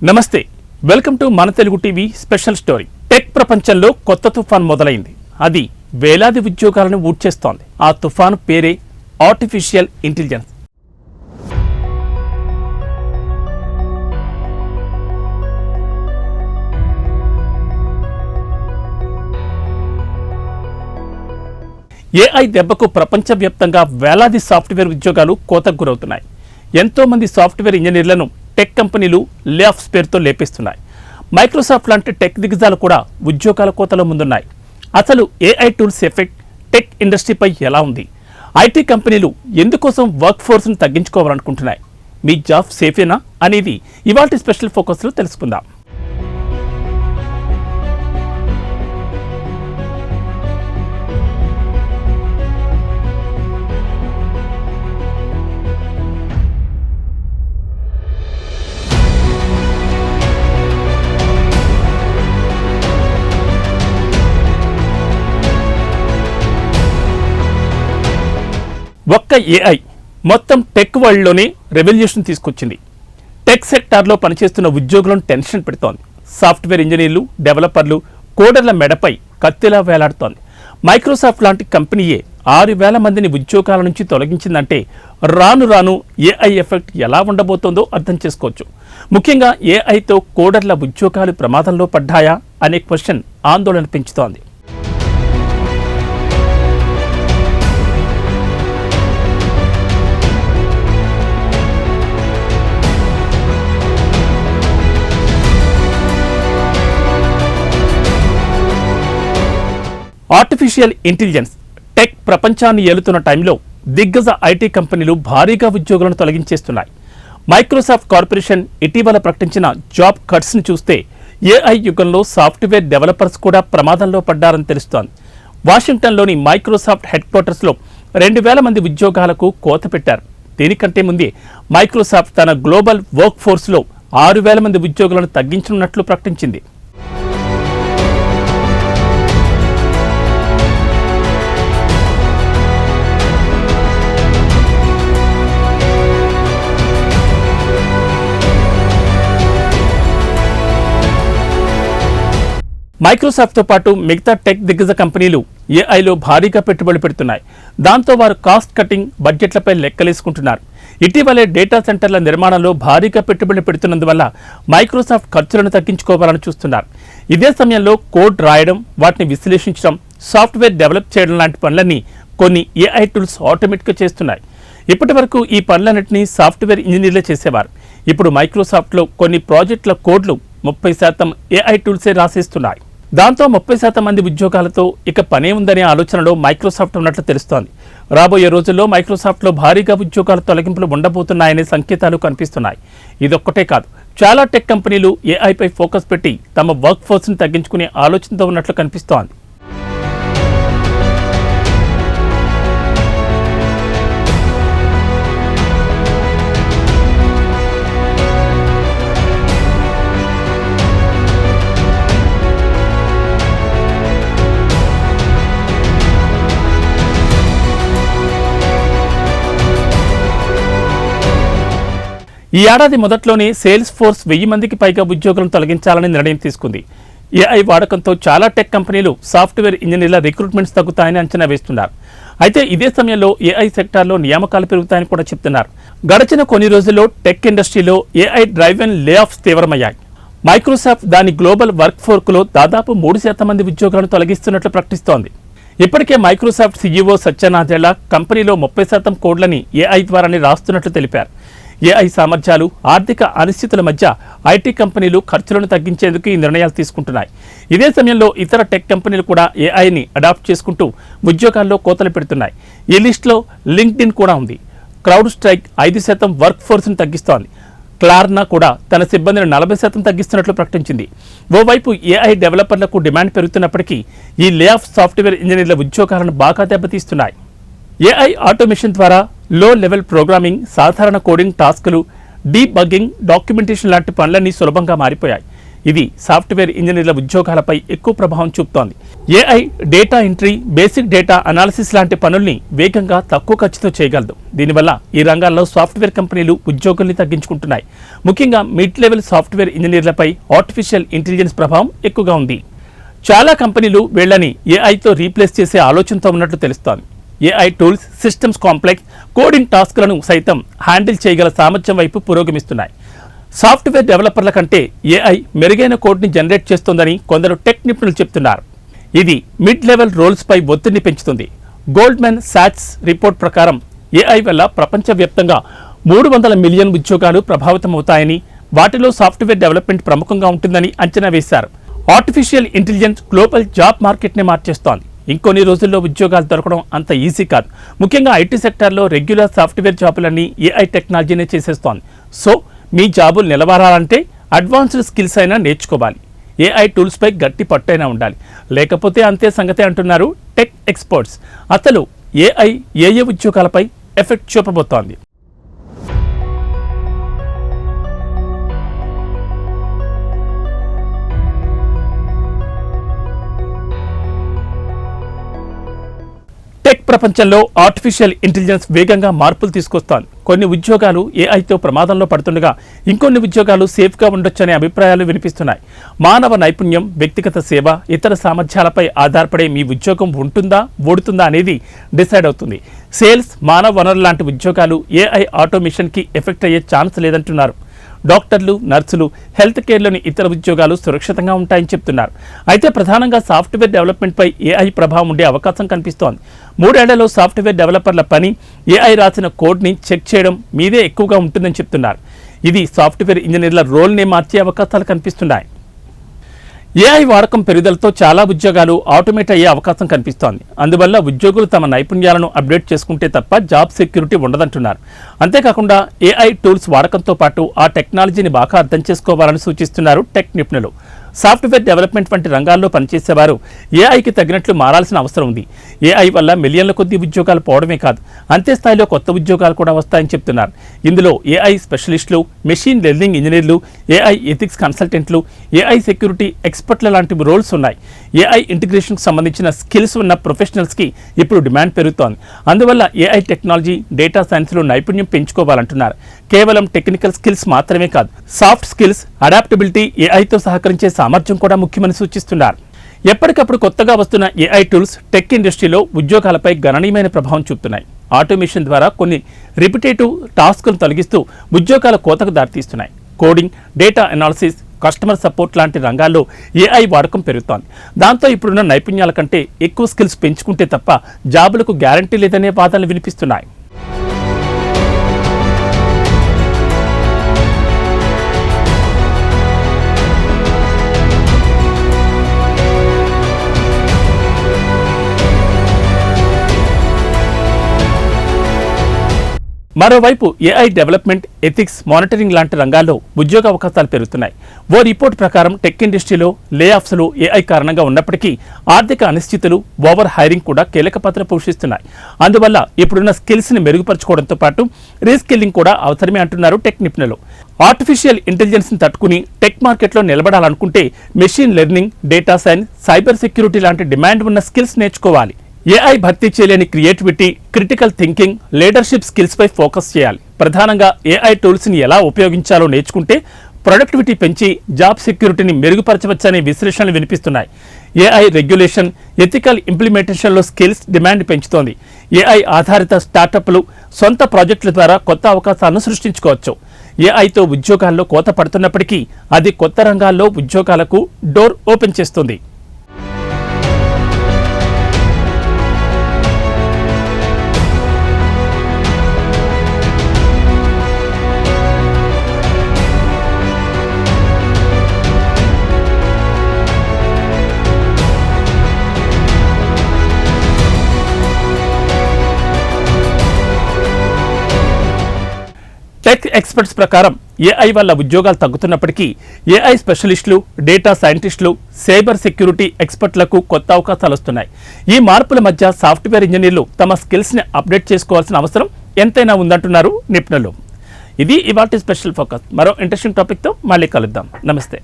నమస్తే, welcome to మన Telugu TV special story. Tech ప్రపంచంలో కొత్త తుఫాన్ మొదలైంది. అది వేలాది ఉద్యోగాలను ఊడ్చేస్తోంది. ఆ తుఫాను పేరే ఆర్టిఫిషియల్ ఇంటెలిజెన్స్. ఏఐ దెబ్బకు ప్రపంచవ్యాప్తంగా వేలాది సాఫ్ట్వేర్ ఉద్యోగాలు కోతకు గురవుతున్నాయి. ఎంతో మంది సాఫ్ట్వేర్ ఇంజనీర్లను టెక్ కంపెనీలు లే ఆఫ్స్ పేరుతో లేపిస్తున్నాయి. మైక్రోసాఫ్ట్ లాంటి టెక్ దిగ్గజాలు కూడా ఉద్యోగాల కోతలో ముందున్నాయి. అసలు ఏఐ టూల్స్ ఎఫెక్ట్ టెక్ ఇండస్ట్రీపై ఎలా ఉంది? ఐటీ కంపెనీలు ఎందుకోసం వర్క్ ఫోర్స్ను తగ్గించుకోవాలనుకుంటున్నాయి? మీ జాబ్ సేఫేనా అనేది ఇవాల్టి స్పెషల్ ఫోకస్లో తెలుసుకుందాం. ఒక్క ఏఐ మొత్తం టెక్ వరల్డ్లోనే రెవల్యూషన్ తీసుకొచ్చింది. టెక్ సెక్టార్లో పనిచేస్తున్న ఉద్యోగులను టెన్షన్ పెడుతోంది. సాఫ్ట్వేర్ ఇంజనీర్లు, డెవలపర్లు, కోడర్ల మెడపై కత్తిలా వేలాడుతోంది. మైక్రోసాఫ్ట్ లాంటి కంపెనీయే 6,000 మందిని ఉద్యోగాల నుంచి తొలగించిందంటే రాను రాను ఏఐ ఎఫెక్ట్ ఎలా ఉండబోతోందో అర్థం చేసుకోవచ్చు. ముఖ్యంగా ఏఐతో కోడర్ల ఉద్యోగాలు ప్రమాదంలో పడ్డాయా అనే క్వశ్చన్ ఆందోళన పెంచుతోంది. ఆర్టిఫిషియల్ ఇంటెలిజెన్స్ టెక్ ప్రపంచాన్ని ఏలుతున్న టైంలో దిగ్గజ ఐటీ కంపెనీలు భారీగా ఉద్యోగులను తొలగించేస్తున్నాయి. మైక్రోసాఫ్ట్ కార్పొరేషన్ ఇటీవల ప్రకటించిన జాబ్ కట్స్ని చూస్తే ఏఐ యుగంలో సాఫ్ట్వేర్ డెవలపర్స్ కూడా ప్రమాదంలో పడ్డారని తెలుస్తోంది. వాషింగ్టన్లోని మైక్రోసాఫ్ట్ హెడ్ క్వార్టర్స్లో 2,000 మంది ఉద్యోగాలకు కోత పెట్టారు. దీనికంటే ముందే మైక్రోసాఫ్ట్ తన గ్లోబల్ వర్క్ ఫోర్స్లో 6,000 మంది ఉద్యోగులను తగ్గించనున్నట్లు ప్రకటించింది. మైక్రోసాఫ్ట్తో పాటు మిగతా టెక్ దిగ్గజ కంపెనీలు ఏఐలో భారీగా పెట్టుబడులు పెడుతున్నాయి. దాంతో వారు కాస్ట్ కటింగ్, బడ్జెట్లపై లెక్కలేసుకుంటున్నారు. ఇటీవలే డేటా సెంటర్ల నిర్మాణంలో భారీగా పెట్టుబడులు పెడుతున్నందువల్ల మైక్రోసాఫ్ట్ ఖర్చులను తగ్గించుకోవాలని చూస్తున్నారు. ఇదే సమయంలో కోడ్ రాయడం, వాటిని విశ్లేషించడం, సాఫ్ట్వేర్ డెవలప్ చేయడం లాంటి పనులన్నీ కొన్ని ఏఐ టూల్స్ ఆటోమేటిక్గా చేస్తున్నాయి. ఇప్పటి వరకు ఈ పనులన్నింటినీ సాఫ్ట్వేర్ ఇంజనీర్లే చేసేవారు. ఇప్పుడు మైక్రోసాఫ్ట్లో కొన్ని ప్రాజెక్టుల కోడ్లు 30% ఏఐ టూల్సే రాసేస్తున్నాయి. దాంతో 30% మంది ఉద్యోగాలతో ఇక పనే ఉందనే ఆలోచనలో మైక్రోసాఫ్ట్ ఉన్నట్లు తెలుస్తోంది. రాబోయే రోజుల్లో మైక్రోసాఫ్ట్లో భారీగా ఉద్యోగాల తొలగింపులు ఉండబోతున్నాయనే సంకేతాలు కనిపిస్తున్నాయి. ఇదొక్కటే కాదు, చాలా టెక్ కంపెనీలు ఏఐపై ఫోకస్ పెట్టి తమ వర్క్ ఫోర్స్ని తగ్గించుకునే ఆలోచనతో ఉన్నట్లు కనిపిస్తోంది. ఈ ఏడాది మొదట్లోనే సేల్స్ ఫోర్స్ 1000 మందికి పైగా ఉద్యోగులను తొలగించాలని నిర్ణయం తీసుకుంది. ఏఐ వాడకంతో చాలా టెక్ కంపెనీలు సాఫ్ట్వేర్ ఇంజనీర్ల రిక్రూట్మెంట్స్ తగ్గుతాయని అంచనా వేస్తున్నారు. అయితే ఇదే సమయంలో ఏఐ సెక్టార్లో నియామకాలు పెరుగుతాయని కూడా చెప్తున్నారు. గడిచిన కొన్ని రోజుల్లో టెక్ ఇండస్ట్రీలో ఏఐ డ్రైవెన్ లే ఆఫ్స్ తీవ్రమయ్యాయి. మైక్రోసాఫ్ట్ దాని గ్లోబల్ వర్క్ ఫోర్స్లో దాదాపు 3% మంది ఉద్యోగులను తొలగిస్తున్నట్లు ప్రకటిస్తోంది. ఇప్పటికే మైక్రోసాఫ్ట్ సీఈఓ సత్య నాదెళ్ల కంపెనీలో 30% కోడ్లని ఏఐ ద్వారానే రాస్తున్నట్లు తెలిపారు. ఏఐ సామర్థ్యాలు, ఆర్థిక అనిశ్చితుల మధ్య ఐటీ కంపెనీలు ఖర్చులను తగ్గించేందుకు ఈ నిర్ణయాలు తీసుకుంటున్నాయి. ఇదే సమయంలో ఇతర టెక్ కంపెనీలు కూడా ఏఐని అడాప్ట్ చేసుకుంటూ ఉద్యోగాల్లో కోతలు పెడుతున్నాయి. ఈ లిస్టులో లింక్డ్ఇన్ కూడా ఉంది. క్రౌడ్ స్ట్రైక్ 5% వర్క్ ఫోర్స్ను తగ్గిస్తోంది. క్లార్నా కూడా తన సిబ్బందిని 40% తగ్గిస్తున్నట్లు ప్రకటించింది. ఓవైపు ఏఐ డెవలపర్లకు డిమాండ్ పెరుగుతున్నప్పటికీ ఈ లే ఆఫ్ సాఫ్ట్వేర్ ఇంజనీర్ల ఉద్యోగాలను బాగా దెబ్బతీస్తున్నాయి. ఏఐ ఆటోమేషన్ ద్వారా లో లెవెల్ ప్రోగ్రామింగ్, సాధారణ కోడింగ్ టాస్కులు, డీబగ్గింగ్, డాక్యుమెంటేషన్ లాంటి పనులన్నీ సులభంగా మారిపోయాయి. ఇది సాఫ్ట్వేర్ ఇంజనీర్ల ఉద్యోగాలపై ఎక్కువ ప్రభావం చూపుతోంది. AI data entry, basic data analysis లాంటి పనుల్ని వేగంగా తక్కువ ఖర్చుతో చేయగలదు. దీనివల్ల ఈ రంగాల్లో సాఫ్ట్వేర్ కంపెనీలు ఉద్యోగుల్ని తగ్గించుకుంటున్నాయి. ముఖ్యంగా మిడ్ లెవెల్ సాఫ్ట్వేర్ ఇంజనీర్లపై ఆర్టిఫిషియల్ ఇంటెలిజెన్స్ ప్రభావం ఎక్కువగా ఉంది. చాలా కంపెనీలు వీళ్ళని ఏఐతో రీప్లేస్ చేసే ఆలోచనతో ఉన్నట్లు తెలుస్తోంది. AI tools, systems complex, coding టాస్క్లను సైతం హ్యాండిల్ చేయగల సామర్థ్యం వైపు పురోగమిస్తున్నాయి. సాఫ్ట్వేర్ డెవలపర్ల కంటే ఏఐ మెరుగైన కోడ్ని జనరేట్ చేస్తోందని కొందరు టెక్ నిపుణులు చెప్తున్నారు. ఇది మిడ్ లెవెల్ రోల్స్పై ఒత్తిడిని పెంచుతుంది. గోల్డ్మెన్ సాచ్స్ రిపోర్ట్ ప్రకారం ఏఐ వల్ల ప్రపంచవ్యాప్తంగా 300 మిలియన్ ఉద్యోగాలు ప్రభావితమవుతాయని, వాటిలో సాఫ్ట్వేర్ డెవలప్మెంట్ ప్రముఖంగా ఉంటుందని అంచనా వేశారు. ఆర్టిఫిషియల్ ఇంటెలిజెన్స్ గ్లోబల్ జాబ్ మార్కెట్ని మార్చేస్తోంది. ఇంకొన్ని రోజుల్లో ఉద్యోగాలు దొరకడం అంత ఈజీ కాదు. ముఖ్యంగా ఐటీ సెక్టార్లో రెగ్యులర్ సాఫ్ట్వేర్ జాబులన్నీ ఏఐ టెక్నాలజీనే చేసేస్తోంది. సో మీ జాబులు నిలబడాలంటే అడ్వాన్స్డ్ స్కిల్స్ అయినా నేర్చుకోవాలి. ఏఐ టూల్స్పై గట్టి పట్టైనా ఉండాలి. లేకపోతే అంతే సంగతే అంటున్నారు టెక్ ఎక్స్పర్ట్స్. అసలు ఏఐ ఏ ఉద్యోగాలపై ఎఫెక్ట్ చూపబోతోంది? టెక్ ప్రపంచంలో ఆర్టిఫిషియల్ ఇంటెలిజెన్స్ వేగంగా మార్పులు తీసుకొస్తోంది. కొన్ని ఉద్యోగాలు ఏఐతో ప్రమాదంలో పడుతుండగా ఇంకొన్ని ఉద్యోగాలు సేఫ్గా ఉండొచ్చనే అభిప్రాయాలు వినిపిస్తున్నాయి. మానవ నైపుణ్యం, వ్యక్తిగత సేవ, ఇతర సామర్థ్యాలపై ఆధారపడే మీ ఉద్యోగం ఉంటుందా, ఓడుతుందా అనేది డిసైడ్ అవుతుంది. సేల్స్, మానవ వనరులు లాంటి ఉద్యోగాలు ఏఐ ఆటోమేషన్కి ఎఫెక్ట్ అయ్యే ఛాన్స్ లేదంటున్నారు. డాక్టర్లు, నర్సులు, హెల్త్ కేర్లోని ఇతర ఉద్యోగాలు సురక్షితంగా ఉంటాయని చెప్తున్నారు. అయితే ప్రధానంగా సాఫ్ట్వేర్ డెవలప్మెంట్పై ఏఐ ప్రభావం ఉండే అవకాశం కనిపిస్తోంది. 3 ఏళ్లలో సాఫ్ట్వేర్ డెవలపర్ల పని ఏఐ రాసిన కోడ్ని చెక్ చేయడం మీదే ఎక్కువగా ఉంటుందని చెప్తున్నారు. ఇది సాఫ్ట్వేర్ ఇంజనీర్ల రోల్ని మార్చే అవకాశాలు కనిపిస్తున్నాయి. ఏఐ వాడకం పెరుగుదలతో చాలా ఉద్యోగాలు ఆటోమేట్ అయ్యే అవకాశం కనిపిస్తోంది. అందువల్ల ఉద్యోగులు తమ నైపుణ్యాలను అప్డేట్ చేసుకుంటే తప్ప జాబ్ సెక్యూరిటీ ఉండదంటున్నారు. అంతేకాకుండా ఏఐ టూల్స్ వాడకంతో పాటు ఆ టెక్నాలజీని బాగా అర్థం చేసుకోవాలని సూచిస్తున్నారు టెక్ నిపుణులు. సాఫ్ట్వేర్ డెవలప్మెంట్ వంటి రంగాల్లో పనిచేసేవారు ఏఐకి తగినట్లు మారాల్సిన అవసరం ఉంది. ఏఐ వల్ల మిలియన్ల కొద్ది ఉద్యోగాలు పోవడమే కాదు, అంతే స్థాయిలో కొత్త ఉద్యోగాలు కూడా వస్తాయని చెప్తున్నారు. ఇందులో ఏఐ స్పెషలిస్టులు, మెషిన్ లెర్నింగ్ ఇంజనీర్లు, ఏఐ ఎథిక్స్ కన్సల్టెంట్లు, ఏఐ సెక్యూరిటీ ఎక్స్పర్ట్ల లాంటి రోల్స్ ఉన్నాయి. ఏఐ ఇంటిగ్రేషన్కి సంబంధించిన స్కిల్స్ ఉన్న ప్రొఫెషనల్స్కి ఇప్పుడు డిమాండ్ పెరుగుతోంది. అందువల్ల ఏఐ టెక్నాలజీ, డేటా సైన్స్లో నైపుణ్యం పెంచుకోవాలంటున్నారు. కేవలం టెక్నికల్ స్కిల్స్ మాత్రమే కాదు, సాఫ్ట్ స్కిల్స్, అడాప్టబిలిటీ, ఏఐతో సహకరించే సామర్థ్యం కూడా ముఖ్యమని సూచిస్తున్నారు. ఎప్పటికప్పుడు కొత్తగా వస్తున్న ఏఐ టూల్స్ టెక్ ఇండస్ట్రీలో ఉద్యోగాలపై గణనీయమైన ప్రభావం చూపుతున్నాయి. ఆటోమేషన్ ద్వారా కొన్ని రిపిటేటివ్ టాస్క్లను తొలగిస్తూ ఉద్యోగాల కోతకు దారితీస్తున్నాయి. Coding, data analysis, customer support లాంటి రంగాల్లో ఏఐ వాడకం పెరుగుతోంది. దాంతో ఇప్పుడున్న నైపుణ్యాల కంటే ఎక్కువ స్కిల్స్ పెంచుకుంటే తప్ప జాబులకు గ్యారంటీ లేదనే వాదనలు వినిపిస్తున్నాయి. మరోవైపు ఏఐ డెవలప్మెంట్, ఎథిక్స్, మానిటరింగ్ లాంటి రంగాల్లో ఉద్యోగ అవకాశాలు పెరుగుతున్నాయి. ఓ రిపోర్ట్ ప్రకారం టెక్ ఇండస్ట్రీలో లే ఆఫ్స్లు ఏఐ కారణంగా ఉన్నప్పటికీ ఆర్థిక అనిశ్చితులు, ఓవర్ హైరింగ్ కూడా కీలక పాత్ర పోషిస్తున్నాయి. అందువల్ల ఇప్పుడున్న స్కిల్స్ని మెరుగుపరచుకోవడంతో పాటు రీస్కిల్లింగ్ కూడా అవసరమే అంటున్నారు టెక్ నిపుణులు. ఆర్టిఫిషియల్ ఇంటెలిజెన్స్ని తట్టుకుని టెక్ మార్కెట్లో నిలబడాలనుకుంటే machine learning, data science, cyber security లాంటి డిమాండ్ ఉన్న స్కిల్స్ నేర్చుకోవాలి. ఏఐ భర్తీ చేయలేని క్రియేటివిటీ, క్రిటికల్ థింకింగ్, లీడర్షిప్ స్కిల్స్పై ఫోకస్ చేయాలి. ప్రధానంగా ఏఐ టూల్స్ని ఎలా ఉపయోగించాలో నేర్చుకుంటే ప్రొడక్టివిటీ పెంచి జాబ్ సెక్యూరిటీని మెరుగుపరచవచ్చనే విశ్లేషణలు వినిపిస్తున్నాయి. ఏఐ రెగ్యులేషన్, ఎథికల్ ఇంప్లిమెంటేషన్లో స్కిల్స్ డిమాండ్ పెంచుతోంది. ఏఐ ఆధారిత స్టార్టప్లు సొంత ప్రాజెక్టుల ద్వారా కొత్త అవకాశాలను సృష్టించుకోవచ్చు. ఏఐతో ఉద్యోగాల్లో కోత పడుతున్నప్పటికీ అది కొత్త రంగాల్లో ఉద్యోగాలకు డోర్ ఓపెన్ చేస్తుంది. టెక్ ఎక్స్పర్ట్స్ ప్రకారం ఏఐ వల్ల ఉద్యోగాలు తగ్గుతున్నప్పటికీ ఏఐ స్పెషలిస్టులు, డేటా సైంటిస్టులు, సైబర్ సెక్యూరిటీ ఎక్స్పర్ట్లకు కొత్త అవకాశాలు వస్తున్నాయి. ఈ మార్పుల మధ్య సాఫ్ట్వేర్ ఇంజనీర్లు తమ స్కిల్స్ని అప్డేట్ చేసుకోవాల్సిన అవసరం ఎంతైనా ఉందంటున్నారు నిపుణులు. ఇది ఇవాల్టి స్పెషల్ ఫోకస్. మరో ఇంట్రెస్టింగ్ టాపిక్తో మళ్ళీ కలుద్దాం. నమస్తే.